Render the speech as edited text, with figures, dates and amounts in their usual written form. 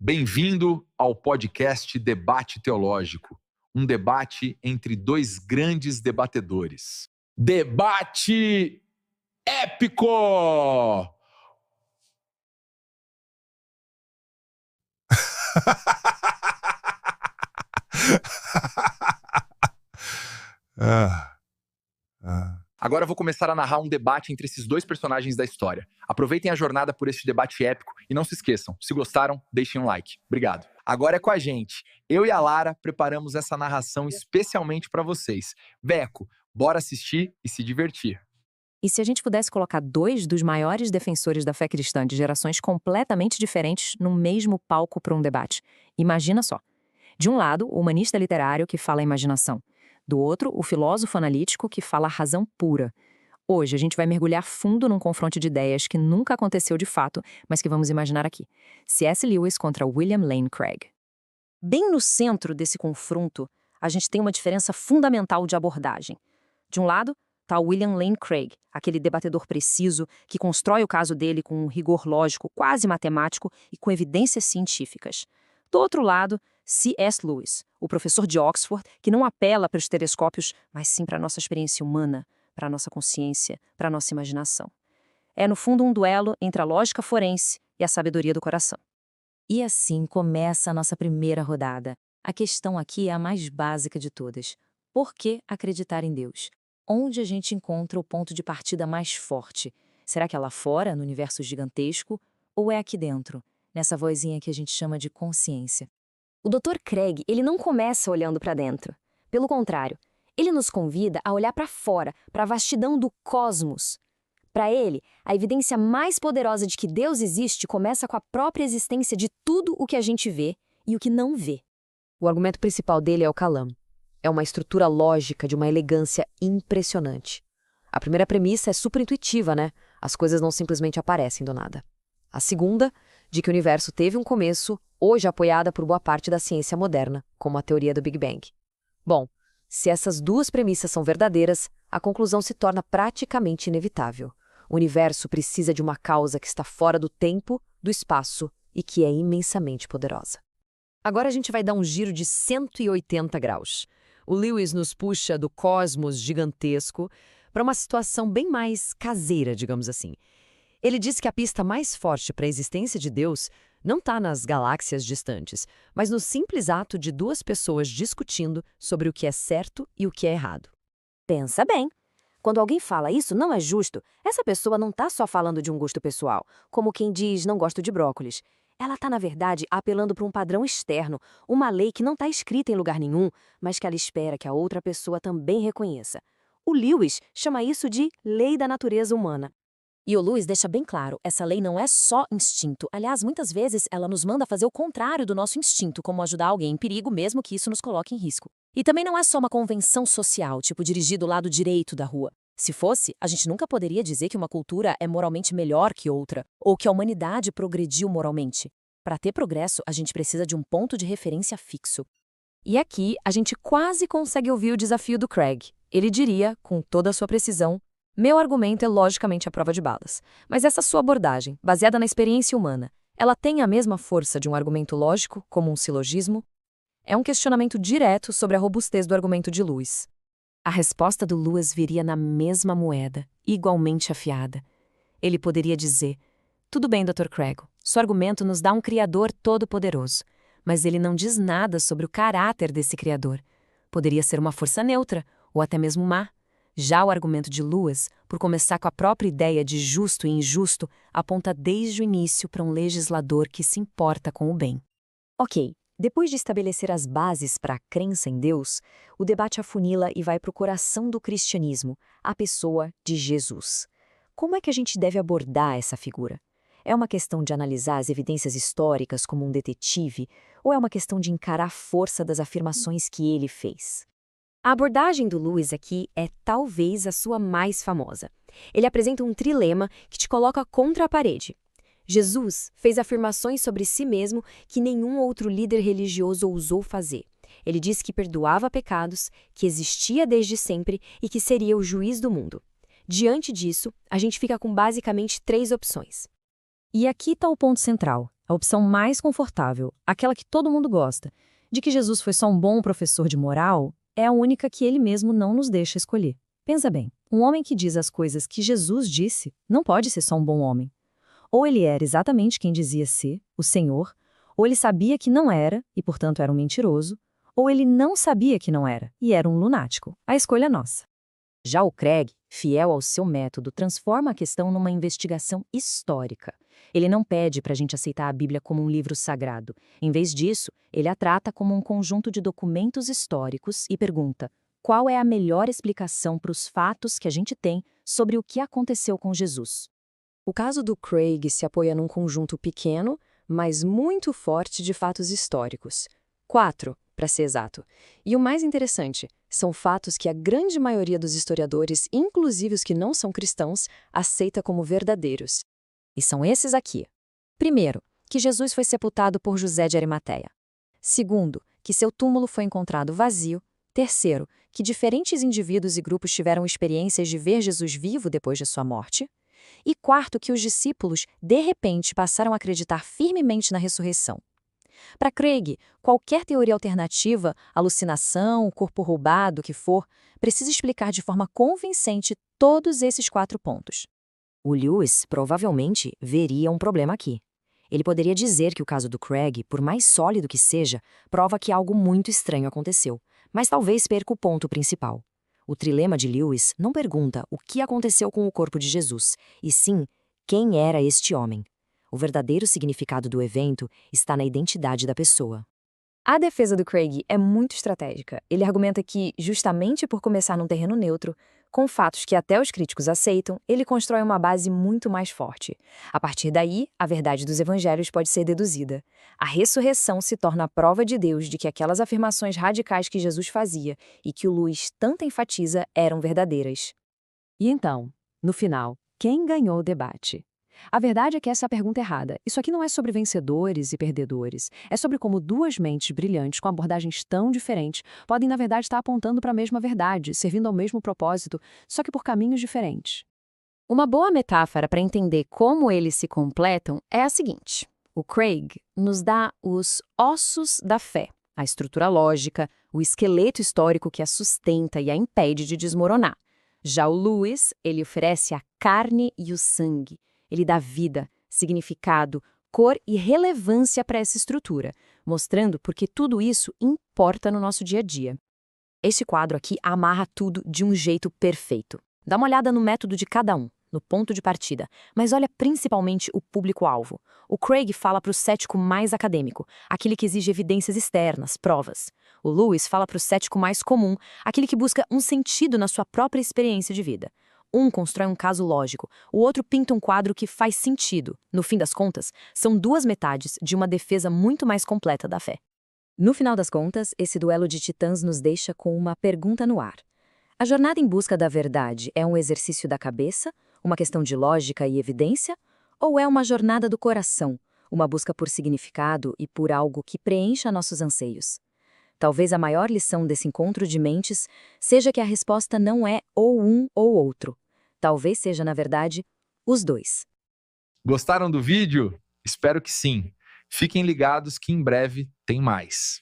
Bem-vindo ao podcast Debate Teológico, um debate entre dois grandes debatedores. Debate épico! Agora eu vou começar a narrar um debate entre esses dois personagens da história. Aproveitem a jornada por este debate épico e não se esqueçam, se gostaram, deixem um like. Obrigado. Agora é com a gente. Eu e a Lara preparamos essa narração especialmente para vocês. Beco, bora assistir e se divertir. E se a gente pudesse colocar dois dos maiores defensores da fé cristã de gerações completamente diferentes no mesmo palco para um debate? Imagina só. De um lado, o humanista literário que fala a imaginação. Do outro, o filósofo analítico que fala a razão pura. Hoje, a gente vai mergulhar fundo num confronto de ideias que nunca aconteceu de fato, mas que vamos imaginar aqui. C.S. Lewis contra William Lane Craig. Bem no centro desse confronto, a gente tem uma diferença fundamental de abordagem. De um lado, está William Lane Craig, aquele debatedor preciso que constrói o caso dele com um rigor lógico quase matemático e com evidências científicas. Do outro lado, C.S. Lewis, o professor de Oxford, que não apela para os telescópios, mas sim para a nossa experiência humana, para a nossa consciência, para a nossa imaginação. É, no fundo, um duelo entre a lógica forense e a sabedoria do coração. E assim começa a nossa primeira rodada. A questão aqui é a mais básica de todas. Por que acreditar em Deus? Onde a gente encontra o ponto de partida mais forte? Será que é lá fora, no universo gigantesco, ou é aqui dentro, nessa vozinha que a gente chama de consciência? O Dr. Craig, ele não começa olhando para dentro. Pelo contrário, ele nos convida a olhar para fora, para a vastidão do cosmos. Para ele, a evidência mais poderosa de que Deus existe começa com a própria existência de tudo o que a gente vê e o que não vê. O argumento principal dele é o Kalam. É uma estrutura lógica de uma elegância impressionante. A primeira premissa é super intuitiva, né? As coisas não simplesmente aparecem do nada. A segunda, de que o universo teve um começo, hoje apoiada por boa parte da ciência moderna, como a teoria do Big Bang. Bom, se essas duas premissas são verdadeiras, a conclusão se torna praticamente inevitável. O universo precisa de uma causa que está fora do tempo, do espaço e que é imensamente poderosa. Agora a gente vai dar um giro de 180 graus. O Lewis nos puxa do cosmos gigantesco para uma situação bem mais caseira, digamos assim. Ele diz que a pista mais forte para a existência de Deus não está nas galáxias distantes, mas no simples ato de duas pessoas discutindo sobre o que é certo e o que é errado. Pensa bem. Quando alguém fala isso não é justo, essa pessoa não está só falando de um gosto pessoal, como quem diz não gosto de brócolis. Ela está, na verdade, apelando para um padrão externo, uma lei que não está escrita em lugar nenhum, mas que ela espera que a outra pessoa também reconheça. O Lewis chama isso de lei da natureza humana. E o Lewis deixa bem claro, essa lei não é só instinto. Aliás, muitas vezes ela nos manda fazer o contrário do nosso instinto, como ajudar alguém em perigo, mesmo que isso nos coloque em risco. E também não é só uma convenção social, tipo dirigir do lado direito da rua. Se fosse, a gente nunca poderia dizer que uma cultura é moralmente melhor que outra, ou que a humanidade progrediu moralmente. Para ter progresso, a gente precisa de um ponto de referência fixo. E aqui, a gente quase consegue ouvir o desafio do Craig. Ele diria, com toda a sua precisão, meu argumento é logicamente a prova de balas. Mas essa sua abordagem, baseada na experiência humana, ela tem a mesma força de um argumento lógico, como um silogismo? É um questionamento direto sobre a robustez do argumento de Lewis. A resposta do Lewis viria na mesma moeda, igualmente afiada. Ele poderia dizer, tudo bem, Dr. Craig, seu argumento nos dá um Criador todo-poderoso, mas ele não diz nada sobre o caráter desse Criador. Poderia ser uma força neutra, ou até mesmo má. Já o argumento de Lewis, por começar com a própria ideia de justo e injusto, aponta desde o início para um legislador que se importa com o bem. Ok, depois de estabelecer as bases para a crença em Deus, o debate afunila e vai para o coração do cristianismo, a pessoa de Jesus. Como é que a gente deve abordar essa figura? É uma questão de analisar as evidências históricas como um detetive, ou é uma questão de encarar a força das afirmações que ele fez? A abordagem do Lewis aqui é talvez a sua mais famosa. Ele apresenta um trilema que te coloca contra a parede. Jesus fez afirmações sobre si mesmo que nenhum outro líder religioso ousou fazer. Ele disse que perdoava pecados, que existia desde sempre e que seria o juiz do mundo. Diante disso, a gente fica com basicamente 3 opções. E aqui está o ponto central. A opção mais confortável, aquela que todo mundo gosta, de que Jesus foi só um bom professor de moral, é a única que ele mesmo não nos deixa escolher. Pensa bem, um homem que diz as coisas que Jesus disse não pode ser só um bom homem. Ou ele era exatamente quem dizia ser, o Senhor, ou ele sabia que não era, e portanto era um mentiroso, ou ele não sabia que não era, e era um lunático. A escolha é nossa. Já o Craig, fiel ao seu método, transforma a questão numa investigação histórica. Ele não pede para a gente aceitar a Bíblia como um livro sagrado. Em vez disso, ele a trata como um conjunto de documentos históricos e pergunta: qual é a melhor explicação para os fatos que a gente tem sobre o que aconteceu com Jesus? O caso do Craig se apoia num conjunto pequeno, mas muito forte de fatos históricos. 4, para ser exato. E o mais interessante, são fatos que a grande maioria dos historiadores, inclusive os que não são cristãos, aceita como verdadeiros. E são esses aqui. Primeiro, que Jesus foi sepultado por José de Arimateia. Segundo, que seu túmulo foi encontrado vazio. Terceiro, que diferentes indivíduos e grupos tiveram experiências de ver Jesus vivo depois de sua morte. E quarto, que os discípulos, de repente, passaram a acreditar firmemente na ressurreição. Para Craig, qualquer teoria alternativa, alucinação, corpo roubado, o que for, precisa explicar de forma convincente todos esses 4 pontos. O Lewis provavelmente veria um problema aqui. Ele poderia dizer que o caso do Craig, por mais sólido que seja, prova que algo muito estranho aconteceu, mas talvez perca o ponto principal. O trilema de Lewis não pergunta o que aconteceu com o corpo de Jesus, e sim, quem era este homem. O verdadeiro significado do evento está na identidade da pessoa. A defesa do Craig é muito estratégica. Ele argumenta que, justamente por começar num terreno neutro, com fatos que até os críticos aceitam, ele constrói uma base muito mais forte. A partir daí, a verdade dos evangelhos pode ser deduzida. A ressurreição se torna a prova de Deus de que aquelas afirmações radicais que Jesus fazia e que o Lewis tanto enfatiza eram verdadeiras. E então, no final, quem ganhou o debate? A verdade é que essa é a pergunta errada. Isso aqui não é sobre vencedores e perdedores. É sobre como duas mentes brilhantes com abordagens tão diferentes podem, na verdade, estar apontando para a mesma verdade, servindo ao mesmo propósito, só que por caminhos diferentes. Uma boa metáfora para entender como eles se completam é a seguinte. O Craig nos dá os ossos da fé, a estrutura lógica, o esqueleto histórico que a sustenta e a impede de desmoronar. Já o Lewis, ele oferece a carne e o sangue. Ele dá vida, significado, cor e relevância para essa estrutura, mostrando por que tudo isso importa no nosso dia a dia. Este quadro aqui amarra tudo de um jeito perfeito. Dá uma olhada no método de cada um, no ponto de partida, mas olha principalmente o público-alvo. O Craig fala para o cético mais acadêmico, aquele que exige evidências externas, provas. O Lewis fala para o cético mais comum, aquele que busca um sentido na sua própria experiência de vida. Um constrói um caso lógico, o outro pinta um quadro que faz sentido. No fim das contas, são duas metades de uma defesa muito mais completa da fé. No final das contas, esse duelo de titãs nos deixa com uma pergunta no ar. A jornada em busca da verdade é um exercício da cabeça, uma questão de lógica e evidência, ou é uma jornada do coração, uma busca por significado e por algo que preencha nossos anseios? Talvez a maior lição desse encontro de mentes seja que a resposta não é ou um ou outro. Talvez seja, na verdade, os dois. Gostaram do vídeo? Espero que sim. Fiquem ligados que em breve tem mais.